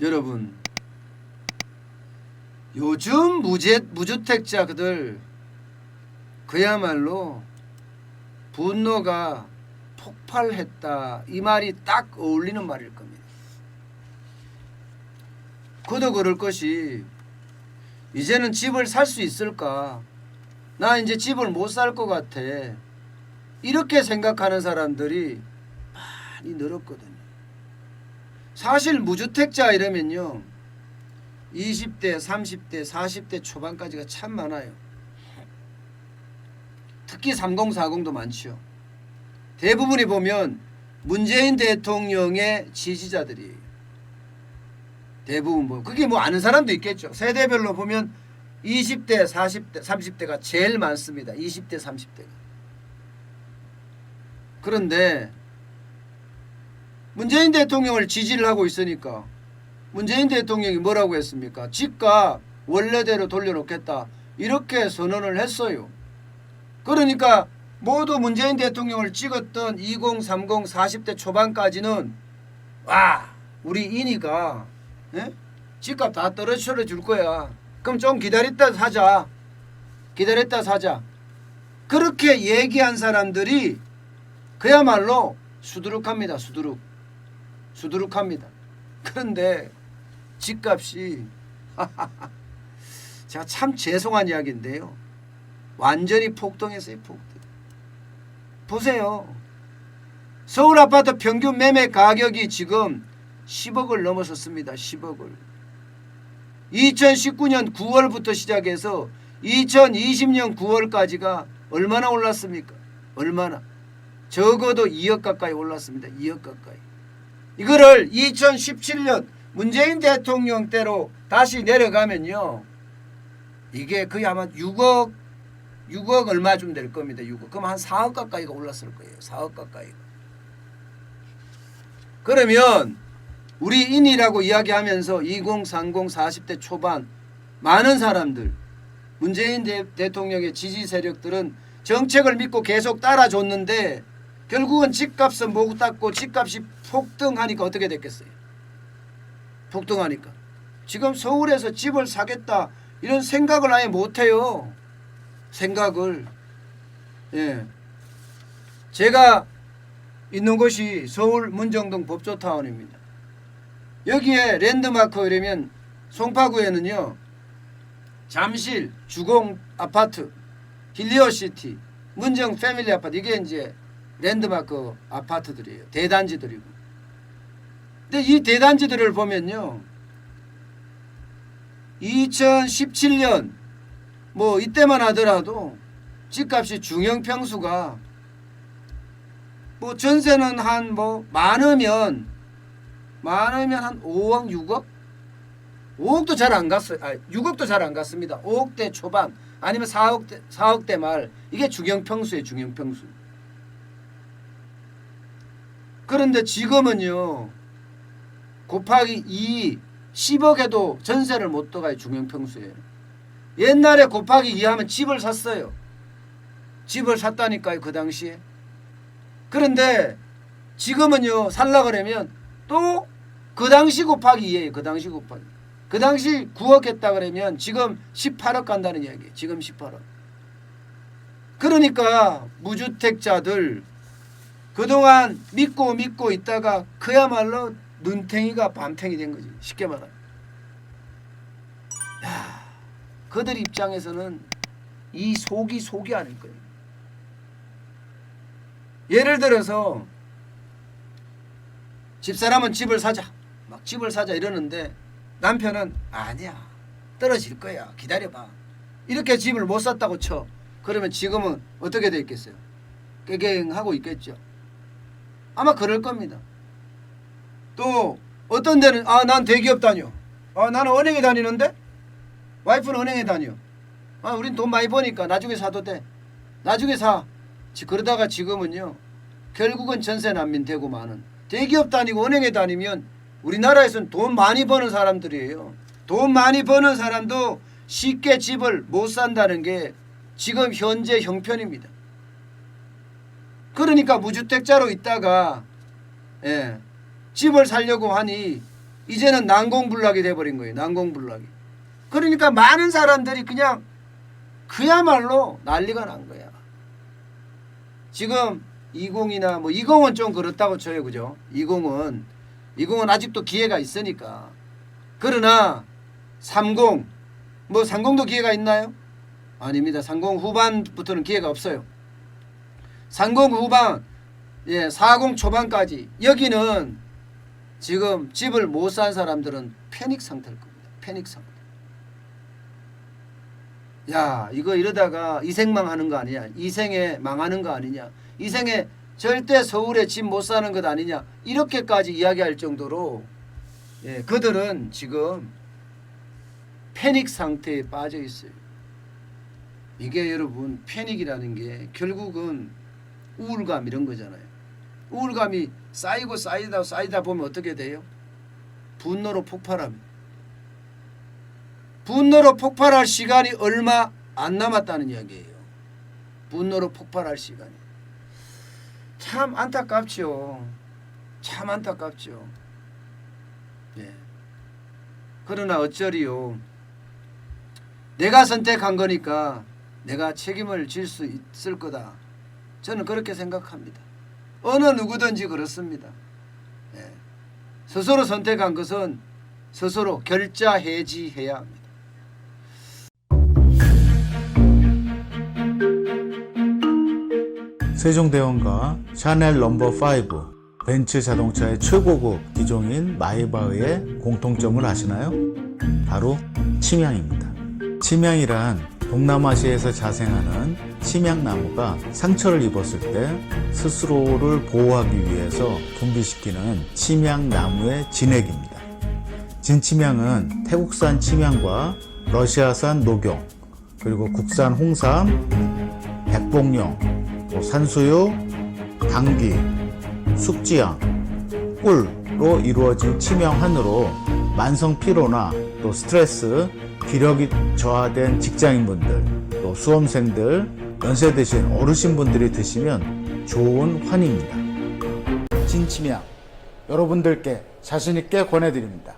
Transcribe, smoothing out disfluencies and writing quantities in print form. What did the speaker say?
여러분, 요즘 무주택자들 그야말로 분노가 폭발했다, 이 말이 딱 어울리는 말일 겁니다. 그도 그럴 것이, 이제는 집을 살 수 있을까, 나 이제 집을 못 살 것 같아, 이렇게 생각하는 사람들이 많이 늘었거든요. 사실 무주택자 이러면요, 20대, 30대, 40대 초반까지가 참 많아요. 특히 3040도 많죠. 대부분이 보면 문재인 대통령의 지지자들이에요. 대부분 그게 아는 사람도 있겠죠. 세대별로 보면 20대, 40대, 30대가 제일 많습니다. 20대, 30대가. 그런데 문재인 대통령을 지지를 하고 있으니까 문재인 대통령이 뭐라고 했습니까? 집값 원래대로 돌려놓겠다, 이렇게 선언을 했어요. 그러니까 모두 문재인 대통령을 찍었던 20, 30, 40대 초반까지는 와, 우리 인이가 집값 다 떨어뜨려 줄 거야. 그럼 좀 기다렸다 사자. 기다렸다 사자. 그렇게 얘기한 사람들이 그야말로 수두룩합니다. 수두룩합니다. 그런데 집값이 제가 참 죄송한 이야기인데요, 완전히 폭등했어요. 폭등. 보세요. 서울 아파트 평균 매매 가격이 지금 10억을 넘어섰습니다. 10억을. 2019년 9월부터 시작해서 2020년 9월까지가 얼마나 올랐습니까? 얼마나? 적어도 2억 가까이 올랐습니다. 2억 가까이. 이거를 2017년 문재인 대통령 때로 다시 내려가면요, 이게 거의 아마 6억 얼마쯤 될 겁니다. 6억. 그럼 한 4억 가까이가 올랐을 거예요. 4억 가까이가. 그러면 우리 인이라고 이야기하면서 20, 30, 40대 초반 많은 사람들, 문재인 대통령의 지지 세력들은 정책을 믿고 계속 따라줬는데 결국은 집값은 못 닦고 집값이 폭등하니까 어떻게 됐겠어요? 폭등하니까 지금 서울에서 집을 사겠다 이런 생각을 아예 못해요. 생각을. 예. 제가 있는 곳이 서울 문정동 법조타운입니다. 여기에 랜드마크 이러면 송파구에는요, 잠실 주공 아파트, 힐리어시티, 문정 패밀리 아파트, 이게 이제 랜드마크 아파트들이에요. 대단지들이고. 근데 이 대단지들을 보면요, 2017년 이때만 하더라도 집값이 중형평수가 전세는 한 많으면 한 5억, 6억? 5억도 잘 안 갔어요. 6억도 잘 안 갔습니다. 5억대 초반 아니면 4억대 말, 이게 중형평수예요. 중형평수. 그런데 지금은요, 곱하기 2, 10억에도 전세를 못 들어가요. 중형평수에. 옛날에 곱하기 2 하면 집을 샀어요. 집을 샀다니까요, 그 당시에. 그런데 지금은요, 살라 그러면 또 그 당시 곱하기 2예요. 그 당시 곱하기. 그 당시 9억 했다 그러면 지금 18억 간다는 이야기예요. 지금 18억. 그러니까 무주택자들 그동안 믿고 있다가 그야말로 눈탱이가 밤탱이 된 거지. 쉽게 말하면. 그들 입장에서는 이 속이 아닐 거예요. 예를 들어서 집사람은 집을 사자, 막 집을 사자 이러는데 남편은 아니야, 떨어질 거야, 기다려봐, 이렇게 집을 못 샀다고 쳐. 그러면 지금은 어떻게 돼 있겠어요? 깨갱하고 있겠죠. 아마 그럴 겁니다. 또 어떤 데는 난 대기업 다녀, 나는 은행에 다니는데, 와이프는 은행에 다녀, 우린 돈 많이 버니까 나중에 사도 돼, 나중에 사. 그러다가 지금은요, 결국은 전세 난민 되고 마는, 대기업 다니고 은행에 다니면 우리나라에서는 돈 많이 버는 사람들이에요. 돈 많이 버는 사람도 쉽게 집을 못 산다는 게 지금 현재 형편입니다. 그러니까 무주택자로 있다가 집을 살려고 하니 이제는 난공불락이 돼버린 거예요. 난공불락이. 그러니까 많은 사람들이 그냥 그야말로 난리가 난 거야. 지금 20이나 뭐 20은 좀 그렇다고 쳐요. 그죠? 20은 아직도 기회가 있으니까. 그러나 30, 뭐 30도 기회가 있나요? 아닙니다. 30 후반부터는 기회가 없어요. 30 후반, 40 초반까지 여기는 지금 집을 못 산 사람들은 패닉 상태일 겁니다. 패닉 상태. 야, 이거 이러다가 이생망하는 거 아니냐? 이생에 망하는 거 아니냐? 이생에 절대 서울에 집 못 사는 것 아니냐? 이렇게까지 이야기할 정도로 그들은 지금 패닉 상태에 빠져 있어요. 이게 여러분 패닉이라는 게 결국은 우울감 이런 거잖아요. 우울감이 쌓이고 쌓이다 보면 어떻게 돼요? 분노로 폭발합니다. 분노로 폭발할 시간이 얼마 안 남았다는 이야기예요. 분노로 폭발할 시간이. 참 안타깝죠. 참 안타깝죠. 그러나 어쩌리요. 내가 선택한 거니까 내가 책임을 질 수 있을 거다. 저는 그렇게 생각합니다. 어느 누구든지 그렇습니다. 스스로 선택한 것은 스스로 결자해지해야 합니다. 세종대왕과 샤넬 넘버5 벤츠 자동차의 최고급 기종인 마이바흐의 공통점을 아시나요? 바로 침향입니다. 침향이란 동남아시아에서 자생하는 침향나무가 상처를 입었을 때 스스로를 보호하기 위해서 분비시키는 침향나무의 진액입니다. 진침향은 태국산 침향과 러시아산 녹용, 그리고 국산 홍삼, 백봉령, 산수유, 당귀, 숙지향, 꿀로 이루어진 침향환으로 만성 피로나 또 스트레스, 기력이 저하된 직장인분들, 또 수험생들, 연세 드신 어르신분들이 드시면 좋은 환입니다. 진침향 여러분들께 자신있게 권해드립니다.